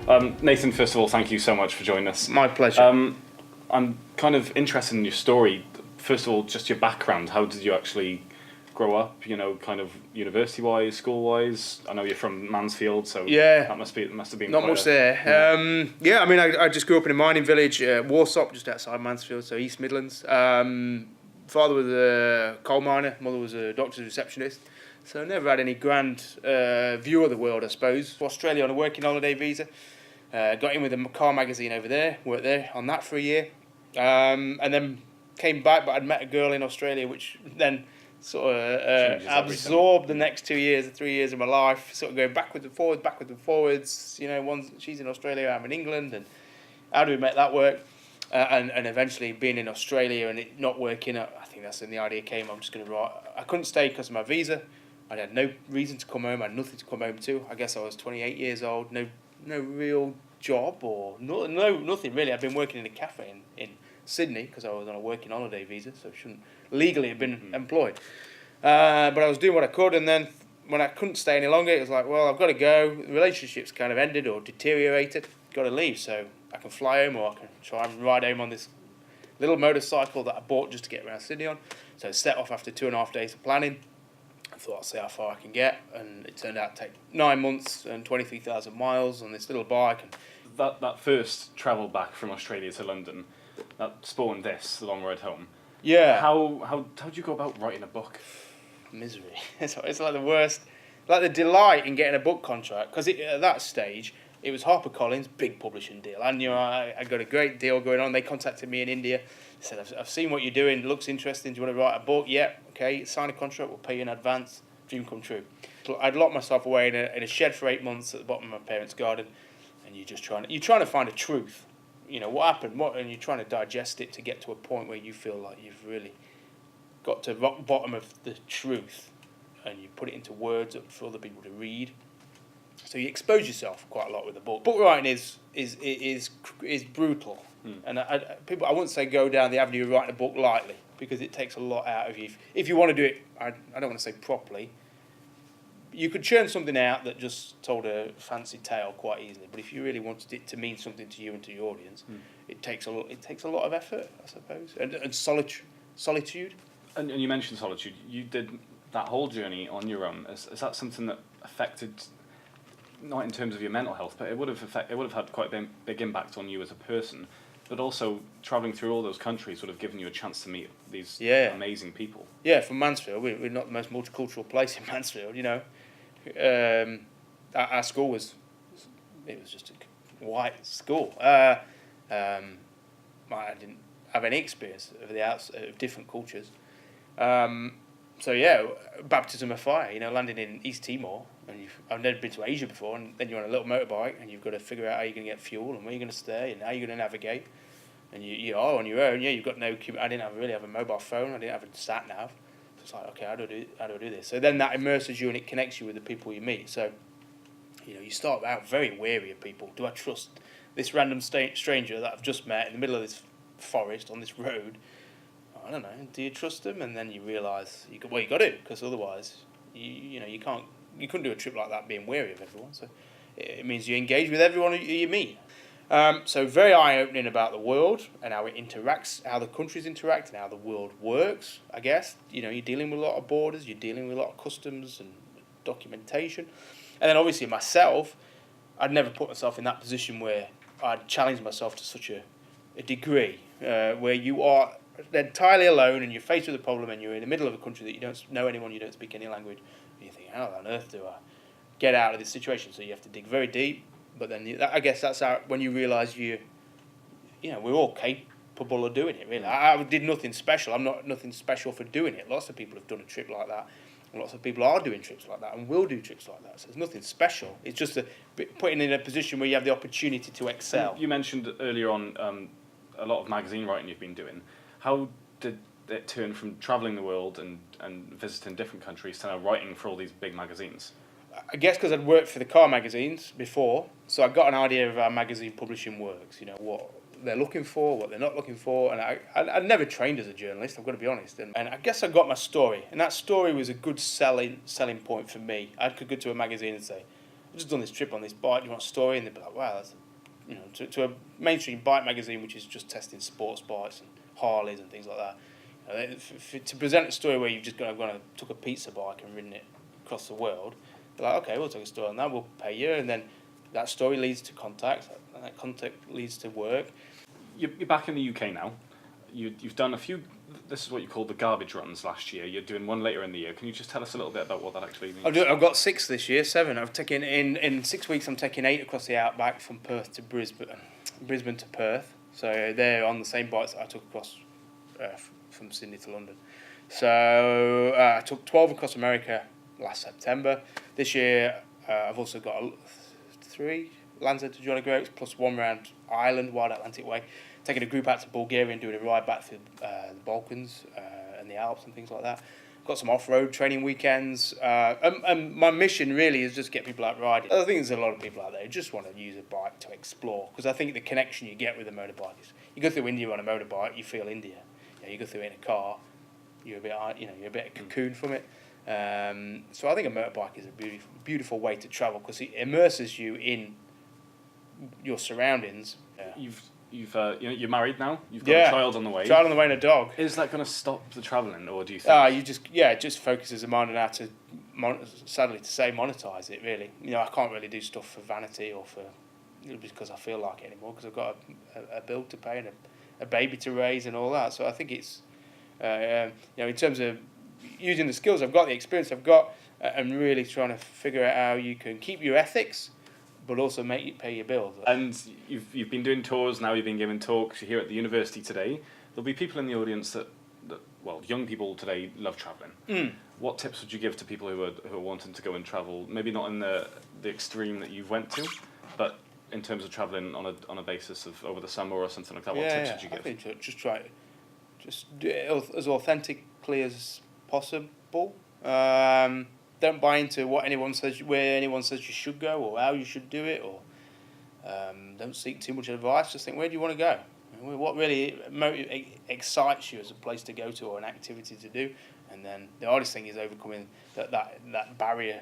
Nathan, first of all, thank you so much for joining us. My pleasure. I'm kind of interested in your story. First of all, just your background. How did you actually grow up? Kind of university-wise, school-wise. I know you're from Mansfield, so that must have been not much there. I just grew up in a mining village, Warsop, just outside Mansfield, so East Midlands. Father was a coal miner, mother was a doctor's receptionist. So I never had any grand view of the world, I suppose. Australia on a working holiday visa. Got in with a car magazine over there, worked there on that for a year. And then came back, but I'd met a girl in Australia, which then sort of absorbed the next 2 years or 3 years of my life, sort of going backwards and forwards. She's in Australia, I'm in England, and how do we make that work? And eventually being in Australia and it not working, I think that's when the idea came. I'm just going to write. I couldn't stay because of my visa. I had no reason to come home. I had nothing to come home to. I guess I was 28 years old. No real job or nothing really. I've been working in a cafe in Sydney because I was on a working holiday visa, so I shouldn't legally have been employed. But I was doing what I could, and then when I couldn't stay any longer, it was like, well, I've got to go. The relationship's kind of ended or deteriorated. Got to leave, so I can fly home or I can try and ride home on this little motorcycle that I bought just to get around Sydney on. So I set off after 2.5 days of planning. I thought I'd see how far I can get, and it turned out to take 9 months and 23,000 miles on this little bike. And that first travel back from Australia to London, that spawned this, The Long Road Home. Yeah. How did you go about writing a book? Misery. It's like the worst. Like the delight in getting a book contract, because at that stage it was HarperCollins, big publishing deal. I knew I got a great deal going on. They contacted me in India. They said, I've seen what you're doing. It looks interesting. Do you want to write a book? Yeah. Okay. Sign a contract. We'll pay you in advance. Dream come true. So I'd locked myself away in a shed for 8 months at the bottom of my parents' garden, and you're trying to find a truth. What happened? And you're trying to digest it to get to a point where you feel like you've really got to rock bottom of the truth, and you put it into words for other people to read. So you expose yourself quite a lot with a book. Book writing is brutal, and I wouldn't say go down the avenue of writing a book lightly, because it takes a lot out of you. If you want to do it, I don't want to say properly. You could churn something out that just told a fancy tale quite easily, but if you really wanted it to mean something to you and to your audience, it takes a lot of effort, I suppose, and solitude. And you mentioned solitude. You did that whole journey on your own. Is that something that affected, not in terms of your mental health, but it would have had quite a big impact on you as a person, but also travelling through all those countries would have given you a chance to meet these amazing people. Yeah, from Mansfield, we're not the most multicultural place in Mansfield. Our school was just a white school. I didn't have any experience of different cultures. Baptism of fire. Landing in East Timor, and I've never been to Asia before, and then you're on a little motorbike, and you've got to figure out how you're going to get fuel and where you're going to stay and how you're going to navigate. And you are on your own. Yeah, you've got no. I didn't really have a mobile phone. I didn't have a sat nav. So it's like, okay, how do I do this? So then that immerses you and it connects you with the people you meet. So, you start out very wary of people. Do I trust this random stranger that I've just met in the middle of this forest on this road? I don't know. Do you trust them? And then you realise you got to, because otherwise, you couldn't do a trip like that being wary of everyone. So it means you engage with everyone you meet. So very eye-opening about the world and how it interacts, how the countries interact, and how the world works. I guess you're dealing with a lot of borders, you're dealing with a lot of customs and documentation, and then obviously myself, I'd never put myself in that position where I'd challenge myself to such a degree where you are entirely alone and you're faced with a problem and you're in the middle of a country that you don't know anyone, you don't speak any language, and you think, how on earth do I get out of this situation? So you have to dig very deep. But then I guess that's when you realise we're all capable of doing it, really. I did nothing special. I'm not nothing special for doing it. Lots of people have done a trip like that. And lots of people are doing trips like that and will do trips like that. So there's nothing special. It's just putting in a position where you have the opportunity to excel. You mentioned earlier on a lot of magazine writing you've been doing. How did it turn from travelling the world and visiting different countries to now writing for all these big magazines? I guess because I'd worked for the car magazines before, so I got an idea of how magazine publishing works, what they're looking for, what they're not looking for, and I'd never trained as a journalist, I've got to be honest, and I guess I got my story, and that story was a good selling point for me. I could go to a magazine and say, just done this trip on this bike. Do you want a story? And they'd be like, wow, that's, you know, to a mainstream bike magazine which is just testing sports bikes and Harleys and things like that. You know, to present a story where you've just gone and took a pizza bike and ridden it across the world, they're like, okay, we'll take a story on that. We'll pay you, and then that story leads to contacts. And that contact leads to work. You're back in the UK now. You've done a few. This is what you called the garbage runs last year. You're doing one later in the year. Can you just tell us a little bit about what that actually means? I've got 6 this year, 7. I've taken in 6 weeks. I'm taking 8 across the outback from Perth to Brisbane to Perth. So they're on the same bikes that I took across from Sydney to London. So I took 12 across America last September. This year I've also got 3 Lanzarote to Johnny plus 1 round Ireland, Wild Atlantic Way. Taking a group out to Bulgaria and doing a ride back through the Balkans and the Alps and things like that. Got some off-road training weekends. And my mission really is just get people out riding. I think there's a lot of people out there who just want to use a bike to explore, because I think the connection you get with a motorbike is, you go through India on a motorbike, you feel India. You go through it in a car, you're a bit cocooned from it. So I think a motorbike is a beautiful, beautiful way to travel, because it immerses you in your surroundings. You're married now. You've got a child on the way. Child on the way and a dog. Is that going to stop the travelling, or do you think? It just focuses the mind on how to, sadly to say, monetize it. Really, I can't really do stuff for vanity or because I feel like it anymore, because I've got a bill to pay and a baby to raise and all that. So I think it's, in terms of using the skills I've got, the experience I've got, and really trying to figure out how you can keep your ethics, but also make you pay your bills. And you've been doing tours now. You've been giving talks. You're here at the university today. There'll be people in the audience that young people today love travelling. What tips would you give to people who are wanting to go and travel? Maybe not in the extreme that you've went to, but in terms of travelling on a basis of over the summer or something like that. What tips would you give? I think just try it. Just do it as authentically as possible. Don't buy into where anyone says you should go or how you should do it, or don't seek too much advice. Just think, where do you want to go? What really excites you as a place to go to or an activity to do? And then the hardest thing is overcoming that barrier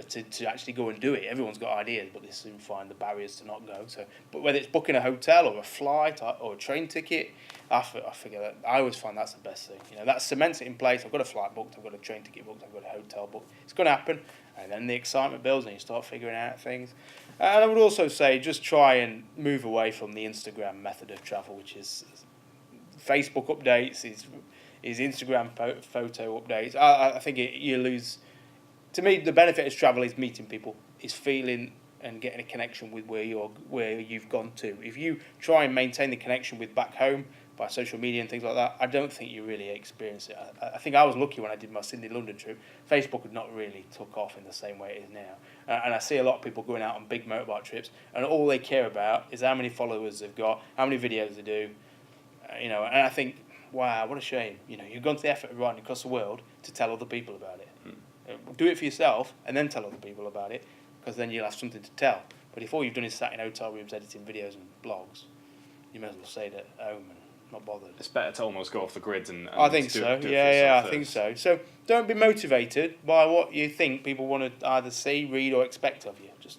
to actually go and do it. Everyone's got ideas, but they soon find the barriers to not go. So, but whether it's booking a hotel or a flight or a train ticket, I figure that I always find that's the best thing. That cements it in place. I've got a flight booked, I've got a train ticket booked, I've got a hotel booked. It's going to happen, and then the excitement builds, and you start figuring out things. And I would also say just try and move away from the Instagram method of travel, which is Facebook updates, is Instagram photo updates. I think you lose. To me, the benefit of travel is meeting people, is feeling and getting a connection with where you've gone to. If you try and maintain the connection with back home by social media and things like that, I don't think you really experience it. I think I was lucky when I did my Sydney-London trip. Facebook had not really took off in the same way it is now. And I see a lot of people going out on big motorbike trips, and all they care about is how many followers they've got, how many videos they do. And I think, wow, what a shame. You've gone to the effort of riding across the world to tell other people about it. Do it for yourself and then tell other people about it, because then you'll have something to tell. But if all you've done is sat in hotel rooms editing videos and blogs, you may as well stay at home and not bothered. It's better to almost go off the grid and I think so. I think so. So don't be motivated by what you think people want to either see, read, or expect of you. Just